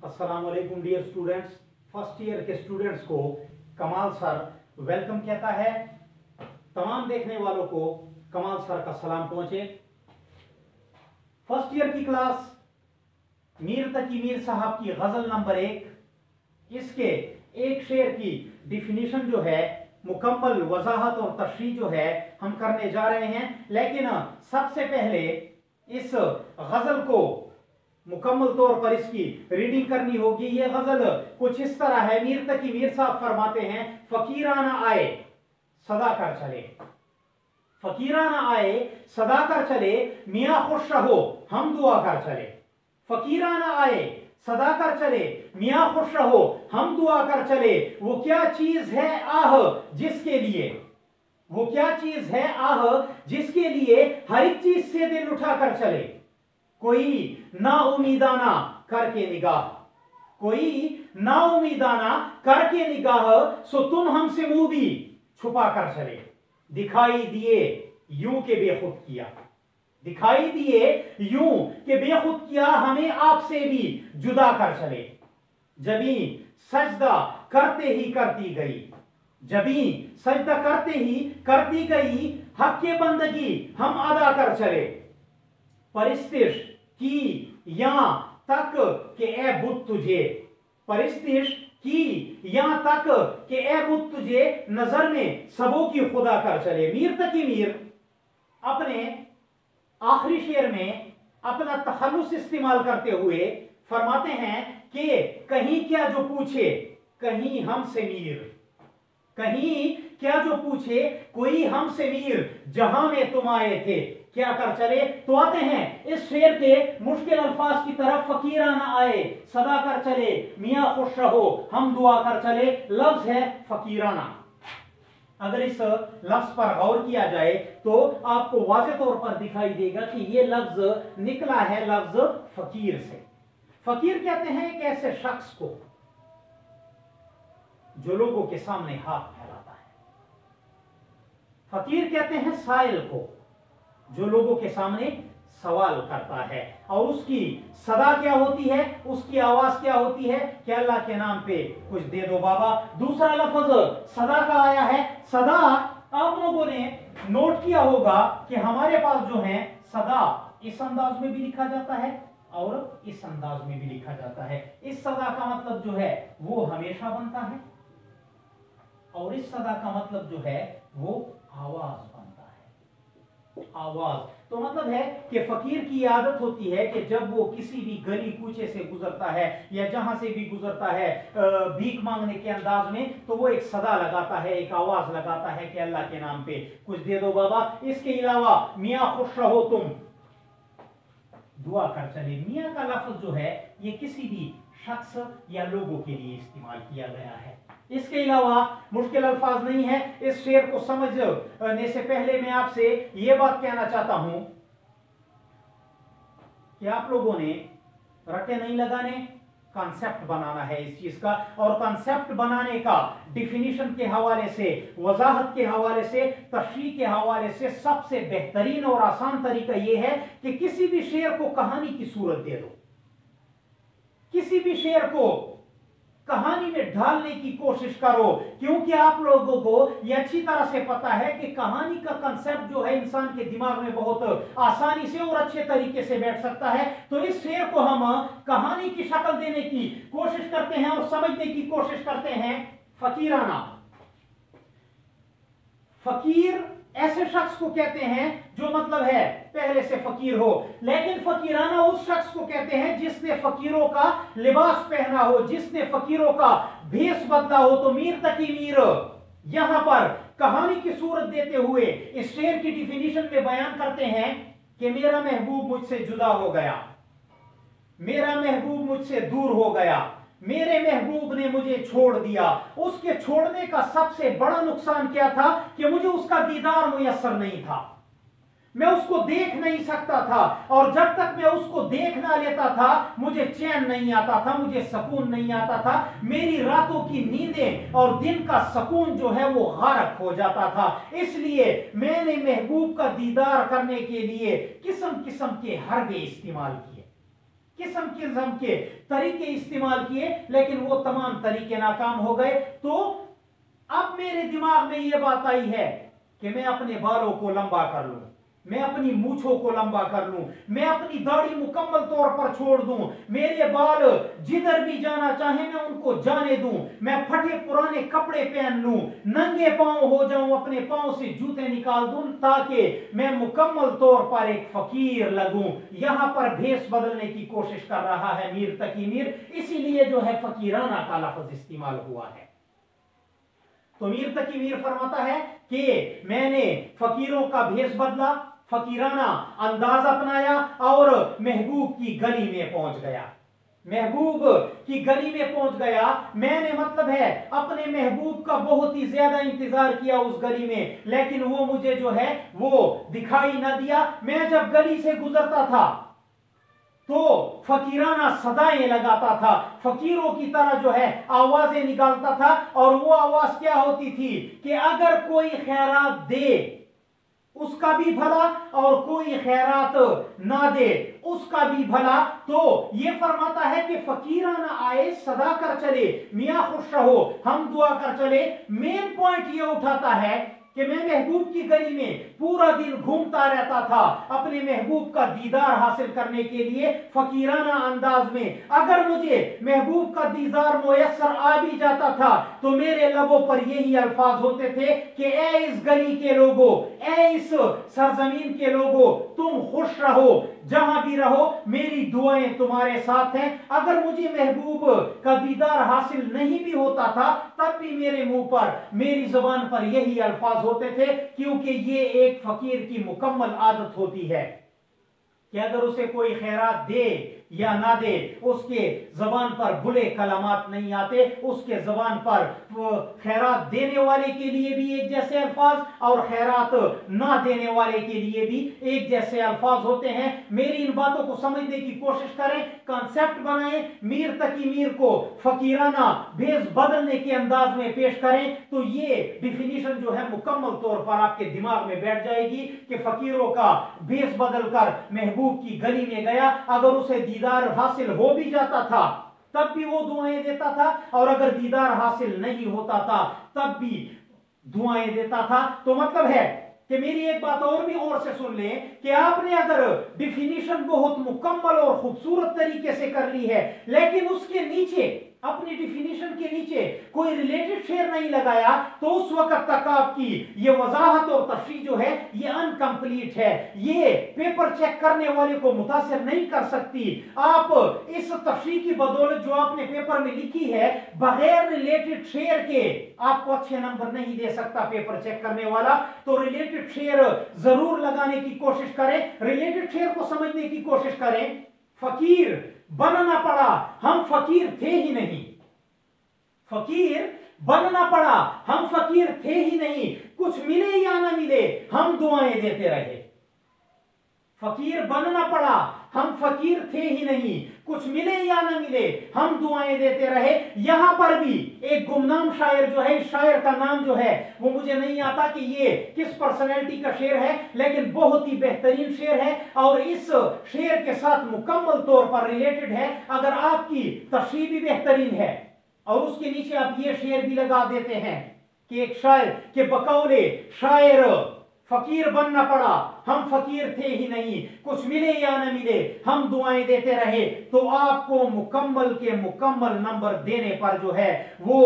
अस्सलाम वालेकुम dear students. First year के स्टूडेंट्स को कमाल सर वेलकम कहता है। तमाम देखने वालों को कमाल सर का सलाम पहुंचे। फर्स्ट ईयर की क्लास मीर तकी मीर साहब की गजल नंबर 1, इसके एक शेर की डिफिनीशन जो है, मुकम्मल वजाहत और तशरीह जो है हम करने जा रहे हैं। लेकिन सबसे पहले इस गजल को मुकम्मल तौर पर इसकी रीडिंग करनी होगी। ये गजल कुछ इस तरह है। मीर तकी मीर साहब फरमाते हैं, फकीराना आए सदा कर चले, फकीराना आए सदा कर चले, मियाँ खुश रहो हम दुआ कर चले। फकीराना आए सदा कर चले, मियाँ खुश रहो हम दुआ कर चले। वो क्या चीज है आह जिसके लिए, वो क्या चीज है आह जिसके लिए हर एक चीज से दिल उठा कर चले। कोई ना उम्मीदाना करके निगाह, कोई ना उम्मीदाना करके निगाह, सो तुम हमसे मुंह भी छुपा कर चले। दिखाई दिए यूं के बेखुद किया, दिखाई दिए यूं के बेखुद किया, हमें आपसे भी जुदा कर चले। जबी सजदा करते ही करती गई, जबी सजदा करते ही करती गई, हक के बंदगी हम अदा कर चले। परिस्तिश की यहां तक कि ए बुत तुझे, परिस्तिश की यहां तक कि ए बुत तुझे, नजर में सबों की खुदा कर चले। मीर तकी मीर अपने आखिरी शेर में अपना तखल्लुस इस्तेमाल करते हुए फरमाते हैं कि कहीं क्या जो पूछे कहीं हमसे मीर, कहीं क्या जो पूछे कोई हमसे मीर, जहां में तुम आए थे क्या कर चले। तो आते हैं इस शेर के मुश्किल अल्फाज की तरफ। फकीराना आए सदा कर चले, मियाँ खुश रहो हम दुआ कर चले। लफ्ज है फकीराना। अगर इस लफ्ज पर गौर किया जाए तो आपको वाज़ेह तौर पर दिखाई देगा कि यह लफ्ज निकला है लफ्ज फकीर से। फकीर कहते हैं एक ऐसे शख्स को जो लोगों के सामने हाथ फैलाता है। फकीर कहते हैं साइल को जो लोगों के सामने सवाल करता है। और उसकी सदा क्या होती है, उसकी आवाज क्या होती है कि अल्लाह के नाम पे कुछ दे दो बाबा। दूसरा लफ्ज सदा का आया है। सदा आप लोगों ने नोट किया होगा कि हमारे पास जो है सदा इस अंदाज में भी लिखा जाता है और इस अंदाज में भी लिखा जाता है। इस सदा का मतलब जो है वो हमेशा बनता है और इस सदा का मतलब जो है वो आवाज बनता है। आवाज तो मतलब है कि फकीर की आदत होती है कि जब वो किसी भी गली कूचे से गुजरता है या जहां से भी गुजरता है भीख मांगने के अंदाज में, तो वो एक सदा लगाता है, एक आवाज लगाता है कि अल्लाह के नाम पे कुछ दे दो बाबा। इसके अलावा मियाँ खुश रहो तुम दुआ कर चले। मियाँ का लफ्ज जो है ये किसी भी शख्स या लोगों के लिए इस्तेमाल किया गया है। इसके अलावा मुश्किल अल्फाज नहीं है। इस शेर को समझने से पहले मैं आपसे यह बात कहना चाहता हूं कि आप लोगों ने रटे नहीं लगाने, कॉन्सेप्ट बनाना है इस चीज का। और कॉन्सेप्ट बनाने का डिफिनीशन के हवाले से, वजाहत के हवाले से, तशरीह के हवाले से सबसे बेहतरीन और आसान तरीका यह है कि किसी भी शेर को कहानी की सूरत दे दो, किसी भी शेर को कहानी में ढालने की कोशिश करो। क्योंकि आप लोगों को यह अच्छी तरह से पता है कि कहानी का कंसेप्ट जो है इंसान के दिमाग में बहुत आसानी से और अच्छे तरीके से बैठ सकता है। तो इस शेर को हम कहानी की शक्ल देने की कोशिश करते हैं और समझने की कोशिश करते हैं। फकीराना, फकीर ऐसे शख्स को कहते हैं जो मतलब है पहले से फकीर हो। लेकिन फकीराना उस शख्स को कहते हैं जिसने फकीरों का लिबास पहना हो, जिसने फकीरों का भेष बदला हो। तो मीर तकी मीर यहां पर कहानी की सूरत देते हुए इस शेर की डिफिनीशन में बयान करते हैं कि मेरा महबूब मुझसे जुदा हो गया, मेरा महबूब मुझसे दूर हो गया, मेरे महबूब ने मुझे छोड़ दिया। उसके छोड़ने का सबसे बड़ा नुकसान क्या था कि मुझे उसका दीदार मुयस्सर नहीं था, मैं उसको देख नहीं सकता था। और जब तक मैं उसको देख ना लेता था मुझे चैन नहीं आता था, मुझे सुकून नहीं आता था। मेरी रातों की नींदें और दिन का सुकून जो है वो गारक हो जाता था। इसलिए मैंने महबूब का दीदार करने के लिए किस्म किस्म के हरबे इस्तेमाल किए। किस्म के तरीके इस्तेमाल किए, लेकिन वो तमाम तरीके नाकाम हो गए। तो अब मेरे दिमाग में ये बात आई है कि मैं अपने बालों को लंबा कर लूं, मैं अपनी मूछों को लंबा कर लूं, मैं अपनी दाढ़ी मुकम्मल तौर पर छोड़ दूं, मेरे बाल जिधर भी जाना चाहे मैं उनको जाने दूं, मैं फटे पुराने कपड़े पहन लूं, नंगे पांव हो जाऊं, अपने पांव से जूते निकाल दूं, ताकि मैं मुकम्मल तौर पर एक फकीर लगूं। यहां पर भेष बदलने की कोशिश कर रहा है मीर तकी मीर, इसीलिए जो है फकीराना का लफ्ज इस्तेमाल हुआ है। तो मीर तकी मीर फरमाता है कि मैंने फकीरों का भेष बदला, फकीराना अंदाज अपनाया और महबूब की गली में पहुंच गया, महबूब की गली में पहुंच गया। मैंने मतलब है अपने महबूब का बहुत ही ज्यादा इंतजार किया उस गली में, लेकिन वो मुझे जो है वो दिखाई ना दिया। मैं जब गली से गुजरता था तो फकीराना सदाएं लगाता था, फकीरों की तरह जो है आवाजें निकालता था, और वो आवाज क्या होती थी कि अगर कोई खैरात दे उसका भी भला और कोई खैरात ना दे उसका भी भला। तो ये फरमाता है कि फकीराना आए सदा कर चले, मियां खुश रहो हम दुआ कर चले। मेन पॉइंट ये उठाता है कि मैं महबूब की गली में पूरा दिन घूमता रहता था अपने महबूब का दीदार हासिल करने के लिए फकीराना अंदाज में। अगर मुझे महबूब का दीदार मुयस्सर आ भी जाता था तो मेरे लबों पर यही अल्फाज होते थे कि ए इस गली के लोगों, ए इस सरजमीन के लोगों, तुम खुश रहो, जहां भी रहो मेरी दुआएं तुम्हारे साथ हैं। अगर मुझे महबूब का दीदार हासिल नहीं भी होता था तब भी मेरे मुंह पर, मेरी जुबान पर यही अल्फाज होते थे, क्योंकि ये एक फकीर की मुकम्मल आदत होती है कि अगर उसे कोई खैरात दे या ना दे उसके जबान पर बुरे कलामात नहीं आते, उसके जबान पर खैरात देने वाले के लिए भी एक जैसे अल्फाज और खैरात ना देने वाले के लिए भी एक जैसे अल्फाज होते हैं। मेरी इन बातों को समझने की कोशिश करें, कॉन्सेप्ट बनाएं, मीर तकी मीर को फकीराना भेष बदलने के अंदाज में पेश करें, तो ये डिफिनीशन जो है मुकम्मल तौर पर आपके दिमाग में बैठ जाएगी कि फकीरों का भेष बदलकर महबूब की गली में गया, अगर उसे दीदार हासिल हो भी जाता था तब भी वो दुआएं देता था, और अगर दीदार हासिल नहीं होता था तब भी दुआएं देता था। तो मतलब है कि मेरी एक बात और भी और से सुन लें कि आपने अगर डिफिनीशन बहुत मुकम्मल और खूबसूरत तरीके से कर ली है, लेकिन उसके नीचे, अपनी डिफिनीशन के नीचे कोई रिलेटेड शेर नहीं लगाया, तो उस वक्त तक आपकी ये वजाहत और तशरीह जो है ये अनकंप्लीट है, ये पेपर चेक करने वाले को मुतासिर नहीं कर सकती। आप इस तशरीह की बदौलत जो आपने पेपर में लिखी है, बगैर रिलेटेड शेर के आपको अच्छे नंबर नहीं दे सकता पेपर चेक करने वाला। तो रिलेटेड शेर जरूर लगाने की कोशिश करें, रिलेटेड शेर को समझने की कोशिश करें। फकीर बनना पड़ा, हम फकीर थे ही नहीं, फकीर बनना पड़ा, हम फकीर थे ही नहीं, कुछ मिले या ना मिले हम दुआएं देते रहे। फकीर बनना पड़ा, हम फकीर थे ही नहीं, कुछ मिले या ना मिले हम दुआएं देते रहे। यहां पर भी एक गुमनाम शायर जो है, शायर का नाम जो है वो मुझे नहीं आता कि ये किस पर्सनैलिटी का शेर है, लेकिन बहुत ही बेहतरीन शेर है और इस शेर के साथ मुकम्मल तौर पर रिलेटेड है। अगर आपकी तशरीह भी बेहतरीन है और उसके नीचे आप ये शेर भी लगा देते हैं कि एक शायर के बकौले शायर फकीर बनना पड़ा, हम फकीर थे ही नहीं, कुछ मिले या न मिले हम दुआएं देते रहे, तो आपको मुकम्मल के मुकम्मल नंबर देने पर जो है वो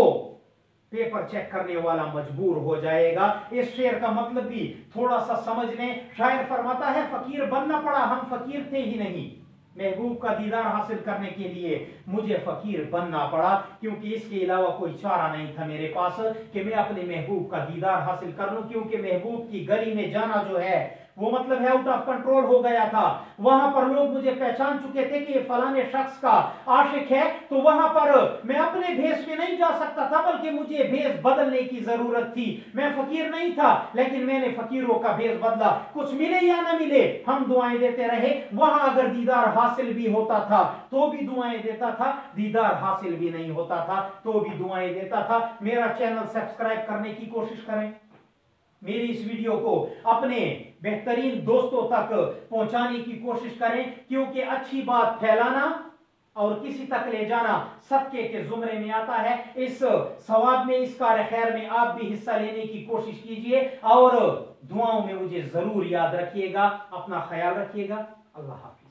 पेपर चेक करने वाला मजबूर हो जाएगा। इस शेर का मतलब भी थोड़ा सा समझ लें। शायर फरमाता है फकीर बनना पड़ा, हम फकीर थे ही नहीं, महबूब का दीदार हासिल करने के लिए मुझे फकीर बनना पड़ा, क्योंकि इसके अलावा कोई चारा नहीं था मेरे पास कि मैं अपने महबूब का दीदार हासिल कर लूं, क्योंकि महबूब की गली में जाना जो है वो मतलब है आउट ऑफ कंट्रोल हो गया था। वहां पर लोग मुझे पहचान चुके थे कि ये फलाने शख्स का आशिक है, तो वहां पर मैं अपने भेष में नहीं जा सकता था, बल्कि मुझे भेष बदलने की जरूरत थी। मैं फकीर नहीं था, लेकिन मैंने फकीरों का भेष बदला, कुछ मिले या ना मिले हम दुआएं देते रहे। वहां अगर दीदार हासिल भी होता था तो भी दुआएं देता था, दीदार हासिल भी नहीं होता था तो भी दुआएं देता था। मेरा चैनल सब्सक्राइब करने की कोशिश करें, मेरी इस वीडियो को अपने बेहतरीन दोस्तों तक पहुंचाने की कोशिश करें, क्योंकि अच्छी बात फैलाना और किसी तक ले जाना सदके के जुमरे में आता है। इस सवाब में, इस कार खैर में आप भी हिस्सा लेने की कोशिश कीजिए और दुआओं में मुझे जरूर याद रखिएगा। अपना ख्याल रखिएगा। अल्लाह हाफिज।